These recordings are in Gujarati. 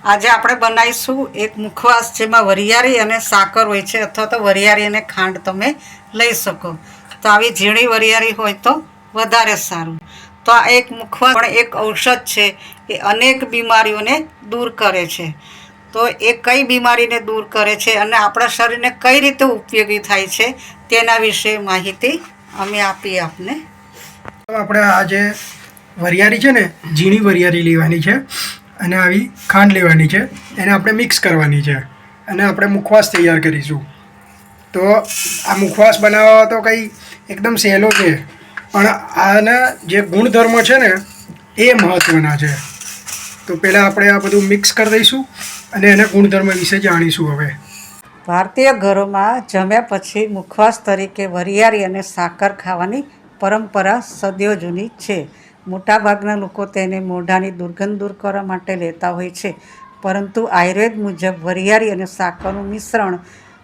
આજે આપણે બનાવીશું એક મુખવાસ જેમાં વરિયાળી અને સાકર હોય છે, અથવા તો વરિયાળી અને ખાંડ તમે લઈ શકો. તો આવી ઝીણી વરિયાળી હોય તો વધારે સારું. તો આ એક મુખવાસ પણ એક ઔષધ છે, એ અનેક બીમારીઓને દૂર કરે છે. તો એ કઈ બીમારીને દૂર કરે છે અને આપણા શરીરને કઈ રીતે ઉપયોગી થાય છે તેના વિશે માહિતી અમે આપીએ આપને. આપણે આજે વરિયાળી છે ને, ઝીણી વરિયાળી લેવાની છે અને આવી ખાંડ લેવાની છે, એને આપણે મિક્સ કરવાની છે અને આપણે મુખવાસ તૈયાર કરીશું. તો આ મુખવાસ બનાવવા તો કંઈ એકદમ સહેલો છે, પણ આના જે ગુણધર્મો છે ને એ મહત્ત્વના છે. તો પહેલાં આપણે આ બધું મિક્સ કરી દઈશું અને એના ગુણધર્મ વિશે જાણીશું. હવે ભારતીય ઘરોમાં જમ્યા પછી મુખવાસ તરીકે વરિયાળી અને સાકર ખાવાની પરંપરા સદીઓ જૂની છે. મોટાભાગના લોકો તેને મોઢાની દુર્ગંધ દૂર કરવા માટે લેતા હોય છે, પરંતુ આયુર્વેદ મુજબ વરિયાળી અને સાકરનું મિશ્રણ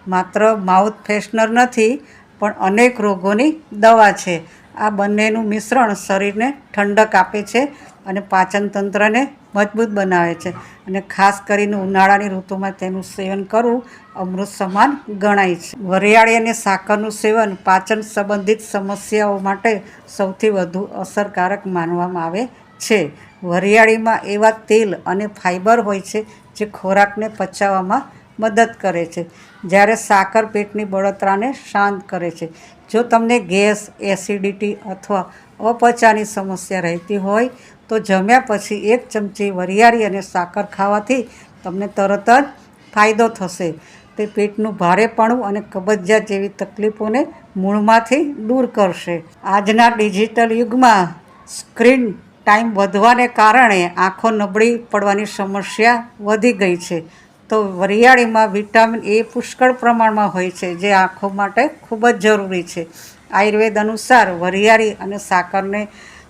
માત્ર માઉથ ફ્રેશનર નથી, પણ અનેક રોગોની દવા છે. આ બંનેનું મિશ્રણ શરીરને ઠંડક આપે છે અને પાચન તંત્રને મજબૂત બનાવે છે, અને ખાસ કરીને ઉનાળાની ઋતુમાં તેનું સેવન કરવું અમૃત સમાન ગણાય છે. વરિયાળી અને સાકરનું સેવન પાચન સંબંધિત સમસ્યાઓ માટે સૌથી વધુ અસરકારક માનવામાં આવે છે. વરિયાળીમાં એવા તેલ અને ફાઇબર હોય છે જે ખોરાકને પચાવવામાં મદદ કરે છે, જ્યારે સાકર પેટની બળતરાને શાંત કરે છે. જો તમને ગેસ, એસિડિટી અથવા અપચાની સમસ્યા રહેતી હોય તો જમ્યા પછી 1 ચમચી વરિયાળી અને સાકર ખાવાથી તમને તરત જ ફાયદો થશે. તે પેટનું ભારેપણું અને કબજિયાત જેવી તકલીફોને મૂળમાંથી દૂર કરશે. આજના ડિજિટલ યુગમાં સ્ક્રીન ટાઈમ વધવાને કારણે આંખો નબળી પડવાની સમસ્યા વધી ગઈ છે. તો વરિયાળીમાં વિટામિન એ પુષ્કળ પ્રમાણમાં હોય છે, જે આંખો માટે ખૂબ જ જરૂરી છે. આયુર્વેદ અનુસાર વરિયાળી અને સાકરને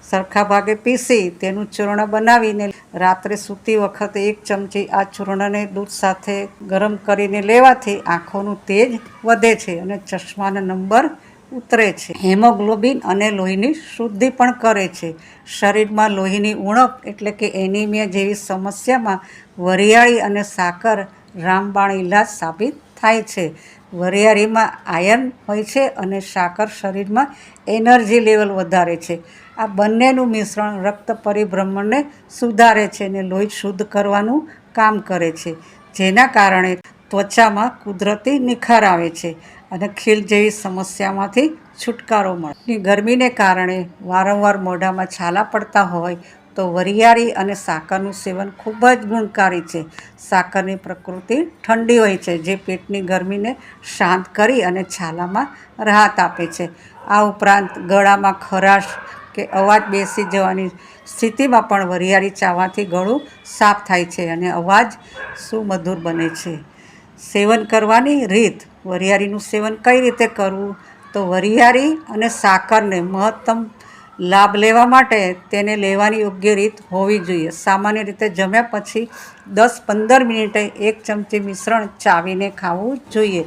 સરખા ભાગે પીસી તેનું ચૂર્ણ બનાવીને રાત્રે સૂતી વખતે 1 ચમચી આ ચૂર્ણને દૂધ સાથે ગરમ કરીને લેવાથી આંખોનું તેજ વધે છે અને ચશ્માના નંબર ઉતરે છે. હેમોગ્લોબિન અને લોહીની શુદ્ધિ પણ કરે છે. શરીરમાં લોહીની ઉણપ એટલે કે એનિમિયા જેવી સમસ્યામાં વરિયાળી અને સાકર રામબાણ ઇલાજ સાબિત થાય છે. વરિયાળીમાં આયર્ન હોય છે અને સાકર શરીરમાં એનર્જી લેવલ વધારે છે. આ બંનેનું મિશ્રણ રક્ત પરિભ્રમણને સુધારે છે અને લોહી શુદ્ધ કરવાનું કામ કરે છે, જેના કારણે ત્વચામાં કુદરતી નિખાર આવે છે અને ખીલ જેવી સમસ્યામાંથી છુટકારો મળે. ગરમીને કારણે વારંવાર મોઢામાં છાલા પડતા હોય તો વરિયાળી અને સાકરનું સેવન ખૂબ જ ગુણકારી છે. સાકરની પ્રકૃતિ ઠંડી હોય છે, જે પેટની ગરમીને શાંત કરી અને છાલામાં રાહત આપે છે. આ ઉપરાંત ગળામાં ખરાશ કે અવાજ બેસી જવાની સ્થિતિમાં પણ વરિયાળી ચાવવાથી ગળું સાફ થાય છે અને અવાજ સુમધુર બને છે. સેવન કરવાની રીત. વરિયાળીનું સેવન કઈ રીતે કરવું? તો વરિયાળી અને સાકરને મહત્તમ લાભ લેવા માટે તેને લેવાની યોગ્ય રીત હોવી જોઈએ. સામાન્ય રીતે જમ્યા પછી 10-15 મિનિટે 1 ચમચી મિશ્રણ ચાવીને ખાવું જોઈએ.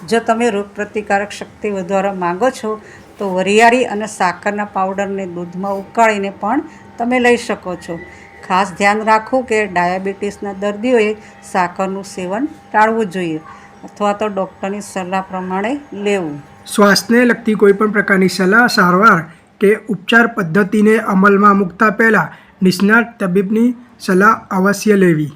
જો તમે રોગપ્રતિકારક શક્તિ વધારવા માંગો છો તો વરિયાળી અને સાકરના પાવડરને દૂધમાં ઉકાળીને પણ તમે લઈ શકો છો. ખાસ ધ્યાન રાખવું કે ડાયાબિટીસના દર્દીઓએ સાકરનું સેવન ટાળવું જોઈએ અથવા તો ડૉક્ટરની સલાહ પ્રમાણે લેવું. શ્વાસને લગતી કોઈપણ પ્રકારની સલાહ, સારવાર કે ઉપચાર પદ્ધતિને અમલમાં મૂકતા પહેલાં નિષ્ણાત તબીબની સલાહ અવશ્ય લેવી.